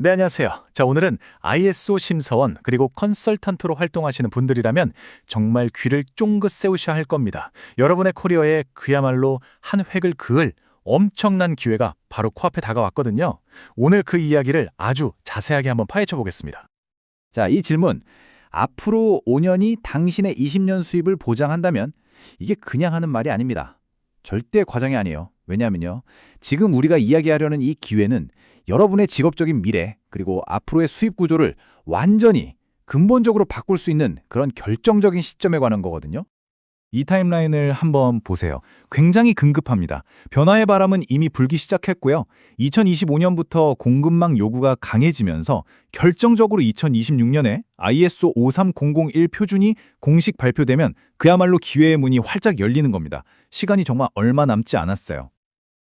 네, 안녕하세요. 자, 오늘은 ISO 심사원 그리고 컨설턴트로 활동하시는 분들이라면 정말 귀를 쫑긋 세우셔야 할 겁니다. 여러분의 커리어에 그야말로 한 획을 그을 엄청난 기회가 바로 코앞에 다가왔거든요. 오늘 그 이야기를 아주 자세하게 한번 파헤쳐 보겠습니다. 자, 이 질문. 앞으로 5년이 당신의 20년 수입을 보장한다면 이게 그냥 하는 말이 아닙니다. 절대 과장이 아니에요. 왜냐하면요. 지금 우리가 이야기하려는 이 기회는 여러분의 직업적인 미래 그리고 앞으로의 수입 구조를 완전히 근본적으로 바꿀 수 있는 그런 결정적인 시점에 관한 거거든요. 이 타임라인을 한번 보세요. 굉장히 긴급합니다. 변화의 바람은 이미 불기 시작했고요. 2025년부터 공급망 요구가 강해지면서 결정적으로 2026년에 ISO 53001 표준이 공식 발표되면 그야말로 기회의 문이 활짝 열리는 겁니다. 시간이 정말 얼마 남지 않았어요.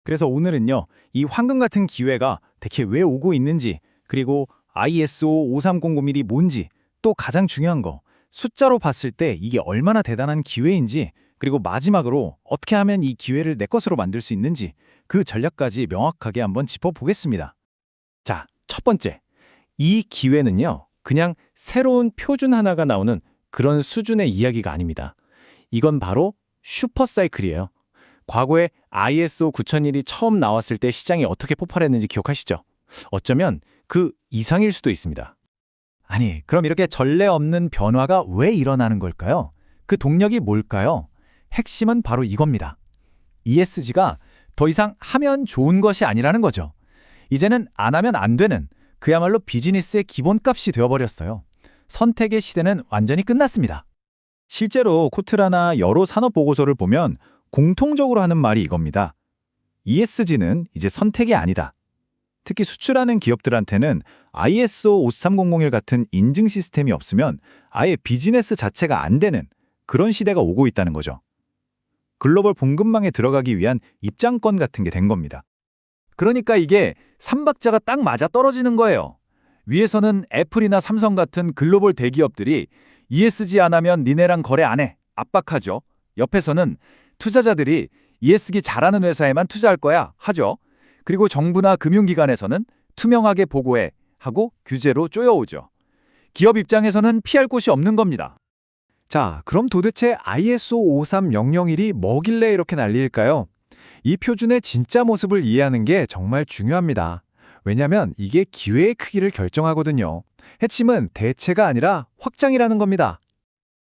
그래서 오늘은요, 이 황금 같은 기회가 대체 왜 오고 있는지, 그리고 ISO 53001이 뭔지, 또 가장 중요한 거, 숫자로 봤을 때 이게 얼마나 대단한 기회인지, 그리고 마지막으로 어떻게 하면 이 기회를 내 것으로 만들 수 있는지 그 전략까지 명확하게 한번 짚어보겠습니다. 자, 첫 번째. 이 기회는요, 그냥 새로운 표준 하나가 나오는 그런 수준의 이야기가 아닙니다. 이건 바로 슈퍼사이클이에요. 과거에 ISO 9001이 처음 나왔을 때 시장이 어떻게 폭발했는지 기억하시죠? 어쩌면 그 이상일 수도 있습니다. 아니, 그럼 이렇게 전례 없는 변화가 왜 일어나는 걸까요? 그 동력이 뭘까요? 핵심은 바로 이겁니다. ESG가 더 이상 하면 좋은 것이 아니라는 거죠. 이제는 안 하면 안 되는 그야말로 비즈니스의 기본값이 되어버렸어요. 선택의 시대는 완전히 끝났습니다. 실제로 코트라나 여러 산업 보고서를 보면 공통적으로 하는 말이 이겁니다. ESG는 이제 선택이 아니다. 특히 수출하는 기업들한테는 ISO 53001 같은 인증 시스템이 없으면 아예 비즈니스 자체가 안 되는 그런 시대가 오고 있다는 거죠. 글로벌 봉급망에 들어가기 위한 입장권 같은 게 된 겁니다. 그러니까 이게 삼박자가 딱 맞아 떨어지는 거예요. 위에서는 애플이나 삼성 같은 글로벌 대기업들이 ESG 안 하면 니네랑 거래 안 해. 압박하죠. 옆에서는 투자자들이 ESG 잘하는 회사에만 투자할 거야 하죠. 그리고 정부나 금융기관에서는 투명하게 보고해 하고 규제로 쪼여오죠. 기업 입장에서는 피할 곳이 없는 겁니다. 자, 그럼 도대체 ISO 53001이 뭐길래 이렇게 난리일까요? 이 표준의 진짜 모습을 이해하는 게 정말 중요합니다. 왜냐하면 이게 기회의 크기를 결정하거든요. 핵심은 대체가 아니라 확장이라는 겁니다.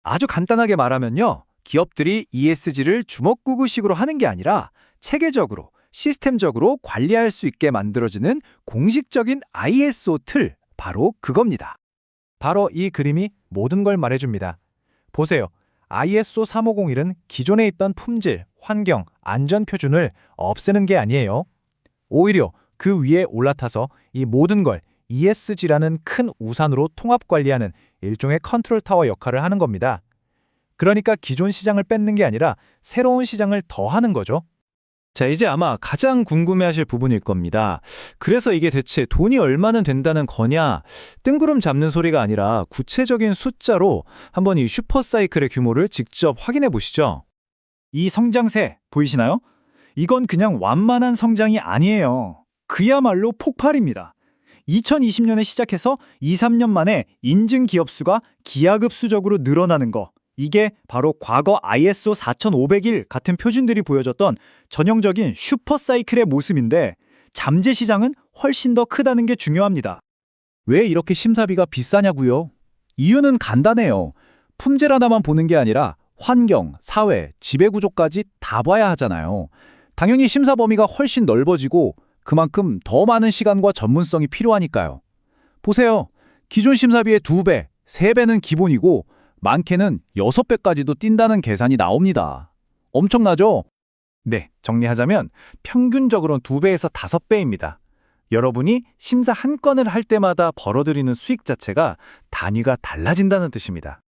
아주 간단하게 말하면요. 기업들이 ESG를 주먹구구식으로 하는 게 아니라 체계적으로, 시스템적으로 관리할 수 있게 만들어지는 공식적인 ISO 틀, 바로 그겁니다. 바로 이 그림이 모든 걸 말해줍니다. 보세요. ISO 3501은 기존에 있던 품질, 환경, 안전 표준을 없애는 게 아니에요. 오히려 그 위에 올라타서 이 모든 걸 ESG라는 큰 우산으로 통합 관리하는 일종의 컨트롤 타워 역할을 하는 겁니다. 그러니까 기존 시장을 뺏는 게 아니라 새로운 시장을 더하는 거죠. 자, 이제 아마 가장 궁금해하실 부분일 겁니다. 그래서 이게 대체 돈이 얼마나 된다는 거냐? 뜬구름 잡는 소리가 아니라 구체적인 숫자로 한번 이 슈퍼사이클의 규모를 직접 확인해 보시죠. 이 성장세 보이시나요? 이건 그냥 완만한 성장이 아니에요. 그야말로 폭발입니다. 2020년에 시작해서 2, 3년 만에 인증 기업 수가 기하급수적으로 늘어나는 거. 이게 바로 과거 ISO 4501 같은 표준들이 보여줬던 전형적인 슈퍼사이클의 모습인데 잠재 시장은 훨씬 더 크다는 게 중요합니다. 왜 이렇게 심사비가 비싸냐고요? 이유는 간단해요. 품질 하나만 보는 게 아니라 환경, 사회, 지배구조까지 다 봐야 하잖아요. 당연히 심사 범위가 훨씬 넓어지고 그만큼 더 많은 시간과 전문성이 필요하니까요. 보세요. 기존 심사비의 2배, 3배는 기본이고 많게는 6배까지도 뛴다는 계산이 나옵니다. 엄청나죠? 네, 정리하자면 평균적으로는 2배에서 5배입니다. 여러분이 심사 한 건을 할 때마다 벌어들이는 수익 자체가 단위가 달라진다는 뜻입니다.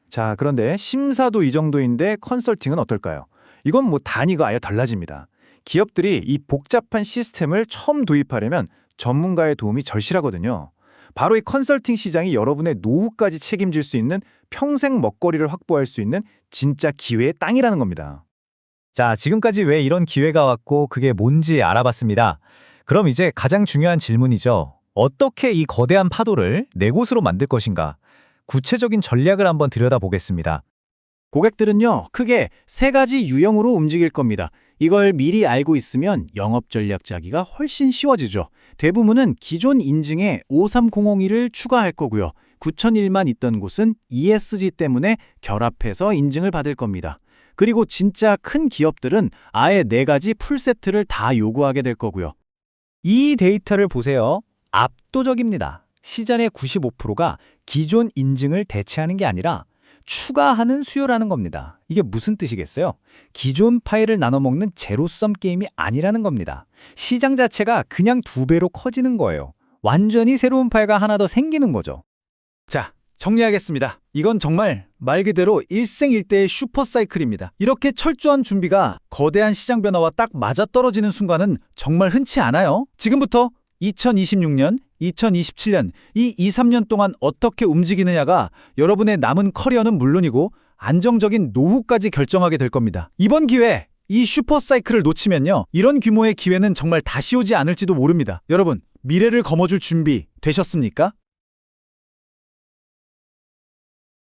자, 그런데 심사도 이 정도인데 컨설팅은 어떨까요? 이건 뭐 단위가 아예 달라집니다. 기업들이 이 복잡한 시스템을 처음 도입하려면 전문가의 도움이 절실하거든요. 바로 이 컨설팅 시장이 여러분의 노후까지 책임질 수 있는 평생 먹거리를 확보할 수 있는 진짜 기회의 땅이라는 겁니다. 자, 지금까지 왜 이런 기회가 왔고 그게 뭔지 알아봤습니다. 그럼 이제 가장 중요한 질문이죠. 어떻게 이 거대한 파도를 네 곳으로 만들 것인가? 구체적인 전략을 한번 들여다보겠습니다. 고객들은요, 크게 세 가지 유형으로 움직일 겁니다. 이걸 미리 알고 있으면 영업 전략 짜기가 훨씬 쉬워지죠. 대부분은 기존 인증에 53001을 추가할 거고요. 9001만 있던 곳은 ESG 때문에 결합해서 인증을 받을 겁니다. 그리고 진짜 큰 기업들은 아예 네 가지 풀세트를 다 요구하게 될 거고요. 이 데이터를 보세요. 압도적입니다. 시장의 95%가 기존 인증을 대체하는 게 아니라 추가하는 수요라는 겁니다. 이게 무슨 뜻이겠어요? 기존 파일을 나눠먹는 제로섬 게임이 아니라는 겁니다. 시장 자체가 그냥 2배로 커지는 거예요. 완전히 새로운 파일가 하나 더 생기는 거죠. 자, 정리하겠습니다. 이건 정말 말 그대로 일생일대의 슈퍼사이클입니다. 이렇게 철저한 준비가 거대한 시장 변화와 딱 맞아떨어지는 순간은 정말 흔치 않아요. 지금부터 2026년, 2027년, 이 2, 3년 동안 어떻게 움직이느냐가 여러분의 남은 커리어는 물론이고 안정적인 노후까지 결정하게 될 겁니다. 이번 기회에 이 슈퍼사이클을 놓치면요, 이런 규모의 기회는 정말 다시 오지 않을지도 모릅니다. 여러분, 미래를 거머쥘 준비 되셨습니까?